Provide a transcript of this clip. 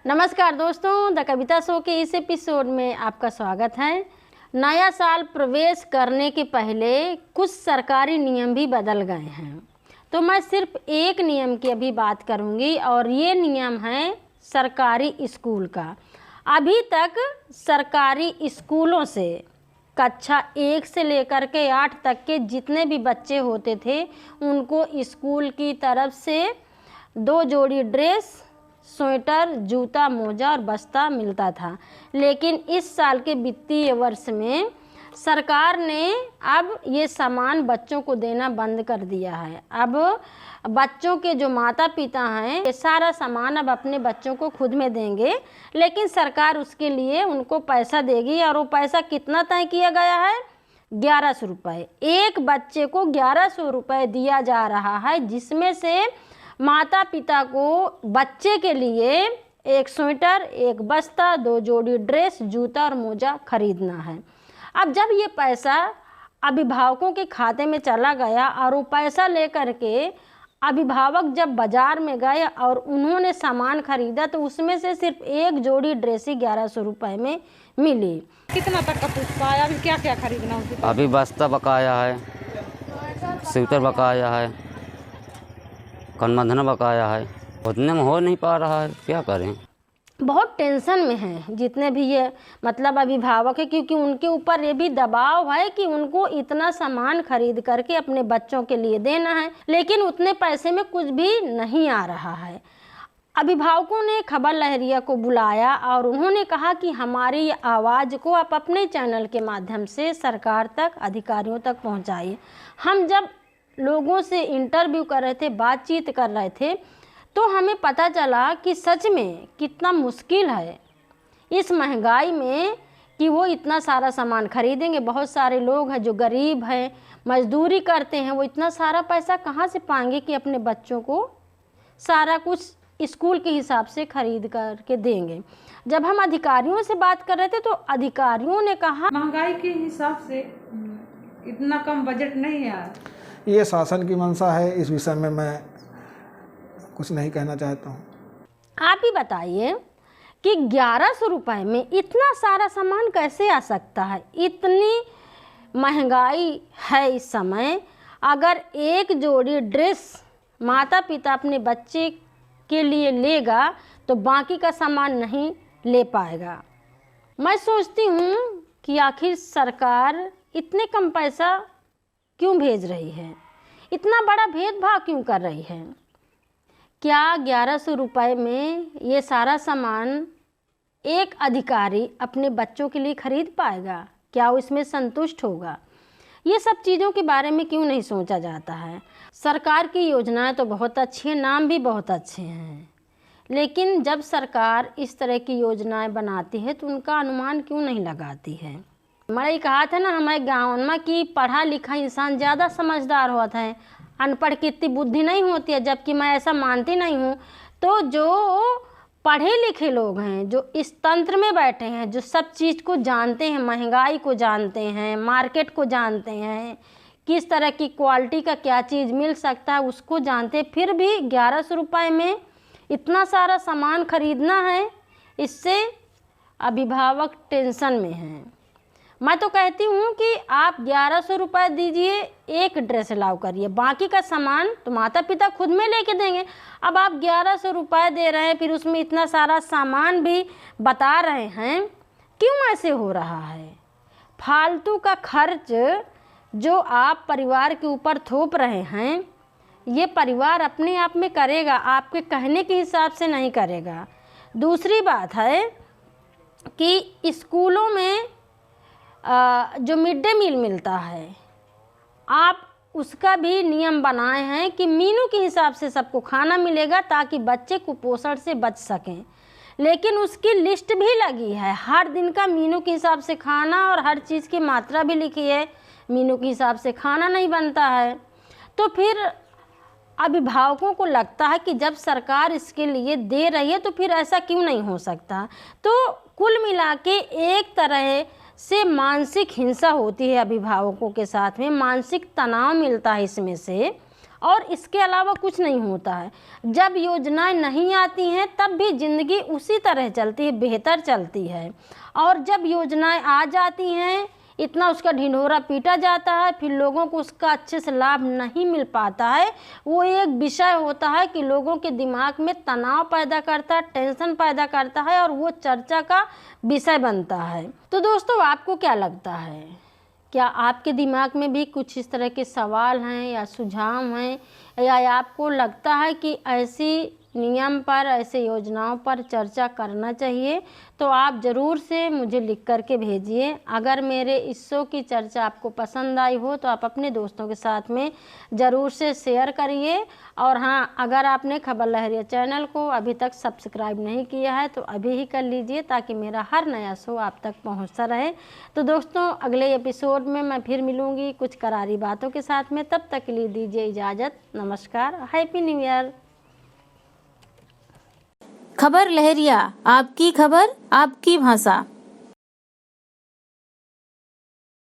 नमस्कार दोस्तों, the Kavita show के इस एपिसोड में आपका स्वागत है। नया साल प्रवेश करने के पहले कुछ सरकारी नियम भी बदल गए हैं, तो मैं सिर्फ एक नियम की अभी बात करूंगी और ये नियम है सरकारी स्कूल का। अभी तक सरकारी स्कूलों से कक्षा 1 से लेकर के 8 तक के जितने भी बच्चे होते थे उनको स्कूल की तरफ से 2 जोड़ी ड्रेस, स्वेटर, जूता, मोजा और बस्ता मिलता था। लेकिन इस साल के वित्तीय वर्ष में सरकार ने अब ये सामान बच्चों को देना बंद कर दिया है। अब बच्चों के जो माता पिता हैं ये सारा सामान अब अपने बच्चों को खुद में देंगे, लेकिन सरकार उसके लिए उनको पैसा देगी। और वो पैसा कितना तय किया गया है? 1100 रुपये। एक बच्चे को 1100 रुपये दिया जा रहा है, जिसमें से माता पिता को बच्चे के लिए एक स्वेटर, एक बस्ता, 2 जोड़ी ड्रेस, जूता और मोजा खरीदना है। अब जब ये पैसा अभिभावकों के खाते में चला गया और वो पैसा लेकर के अभिभावक जब बाज़ार में गए और उन्होंने सामान खरीदा तो उसमें से सिर्फ एक जोड़ी ड्रेस ही 1100 रुपये में मिली। कितना तक का पुष्पा आया? अभी क्या क्या खरीदना होती? अभी बस्ता बकाया है, स्वेटर बकाया है, कनबंधना बकाया है। उतने में हो नहीं पा रहा है, क्या करें। बहुत टेंशन में हैं जितने भी ये अभिभावक है, क्योंकि उनके ऊपर ये भी दबाव है कि उनको इतना सामान खरीद करके अपने बच्चों के लिए देना है, लेकिन उतने पैसे में कुछ भी नहीं आ रहा है। अभिभावकों ने खबर लहरिया को बुलाया और उन्होंने कहा कि हमारी आवाज़ को आप अपने चैनल के माध्यम से सरकार तक, अधिकारियों तक पहुंचाइए। हम जब लोगों से इंटरव्यू कर रहे थे, बातचीत कर रहे थे, तो हमें पता चला कि सच में कितना मुश्किल है इस महंगाई में कि वो इतना सारा सामान खरीदेंगे। बहुत सारे लोग हैं जो गरीब हैं, मजदूरी करते हैं, वो इतना सारा पैसा कहाँ से पाएंगे कि अपने बच्चों को सारा कुछ स्कूल के हिसाब से खरीद करके देंगे। जब हम अधिकारियों से बात कर रहे थे तो अधिकारियों ने कहा महंगाई के हिसाब से इतना कम बजट नहीं है। ये शासन की मंशा है, इस विषय में मैं कुछ नहीं कहना चाहता हूँ। आप ही बताइए कि 1100 रुपये में इतना सारा सामान कैसे आ सकता है? इतनी महंगाई है इस समय। अगर एक जोड़ी ड्रेस माता पिता अपने बच्चे के लिए लेगा तो बाकी का सामान नहीं ले पाएगा। मैं सोचती हूँ कि आखिर सरकार इतने कम पैसा क्यों भेज रही है, इतना बड़ा भेदभाव क्यों कर रही है? क्या 1100 रुपये में ये सारा सामान एक अधिकारी अपने बच्चों के लिए खरीद पाएगा? क्या वो इसमें संतुष्ट होगा? ये सब चीज़ों के बारे में क्यों नहीं सोचा जाता है? सरकार की योजनाएं तो बहुत अच्छी हैं, नाम भी बहुत अच्छे हैं, लेकिन जब सरकार इस तरह की योजनाएं बनाती है तो उनका अनुमान क्यों नहीं लगाती है? मैंने कहा था ना हमारे गाँव में कि पढ़ा लिखा इंसान ज़्यादा समझदार होता है, अनपढ़ की इतनी बुद्धि नहीं होती है, जबकि मैं ऐसा मानती नहीं हूँ। तो जो पढ़े लिखे लोग हैं, जो इस तंत्र में बैठे हैं, जो सब चीज़ को जानते हैं, महंगाई को जानते हैं, मार्केट को जानते हैं, किस तरह की क्वालिटी का क्या चीज़ मिल सकता है उसको जानते हैं, फिर भी 1100 रुपये में इतना सारा सामान खरीदना है, इससे अभिभावक टेंशन में हैं। मैं तो कहती हूँ कि आप 1100 रुपये दीजिए, एक ड्रेस अलाउ करिए, बाकी का सामान तो माता पिता खुद में लेके देंगे। अब आप 1100 रुपये दे रहे हैं, फिर उसमें इतना सारा सामान भी बता रहे हैं, क्यों ऐसे हो रहा है? फालतू का खर्च जो आप परिवार के ऊपर थोप रहे हैं, ये परिवार अपने आप में करेगा, आपके कहने के हिसाब से नहीं करेगा। दूसरी बात है कि स्कूलों में जो मिड डे मील मिलता है, आप उसका भी नियम बनाए हैं कि मीनू के हिसाब से सबको खाना मिलेगा ताकि बच्चे कुपोषण से बच सकें। लेकिन उसकी लिस्ट भी लगी है, हर दिन का मीनू के हिसाब से खाना और हर चीज़ की मात्रा भी लिखी है, मीनू के हिसाब से खाना नहीं बनता है। तो फिर अभिभावकों को लगता है कि जब सरकार इसके लिए दे रही है तो फिर ऐसा क्यों नहीं हो सकता। तो कुल मिला के एक तरह से मानसिक हिंसा होती है अभिभावकों के साथ में, मानसिक तनाव मिलता है इसमें से, और इसके अलावा कुछ नहीं होता है। जब योजनाएं नहीं आती हैं तब भी ज़िंदगी उसी तरह चलती है, बेहतर चलती है। और जब योजनाएं आ जाती हैं इतना उसका ढिंढोरा पीटा जाता है, फिर लोगों को उसका अच्छे से लाभ नहीं मिल पाता है। वो एक विषय होता है कि लोगों के दिमाग में तनाव पैदा करता है, टेंशन पैदा करता है और वो चर्चा का विषय बनता है। तो दोस्तों, आपको क्या लगता है? क्या आपके दिमाग में भी कुछ इस तरह के सवाल हैं या सुझाव हैं, या आपको लगता है कि ऐसी नियम पर, ऐसे योजनाओं पर चर्चा करना चाहिए? तो आप ज़रूर से मुझे लिख कर के भेजिए। अगर मेरे इस शो की चर्चा आपको पसंद आई हो तो आप अपने दोस्तों के साथ में ज़रूर से शेयर करिए। और हाँ, अगर आपने खबर लहरिया चैनल को अभी तक सब्सक्राइब नहीं किया है तो अभी ही कर लीजिए, ताकि मेरा हर नया शो आप तक पहुंचता रहे। तो दोस्तों, अगले एपिसोड में मैं फिर मिलूँगी कुछ करारी बातों के साथ में। तब तक के लिए दीजिए इजाज़त। नमस्कार, हैप्पी न्यू ईयर। खबर लहरिया, आपकी खबर आपकी भाषा।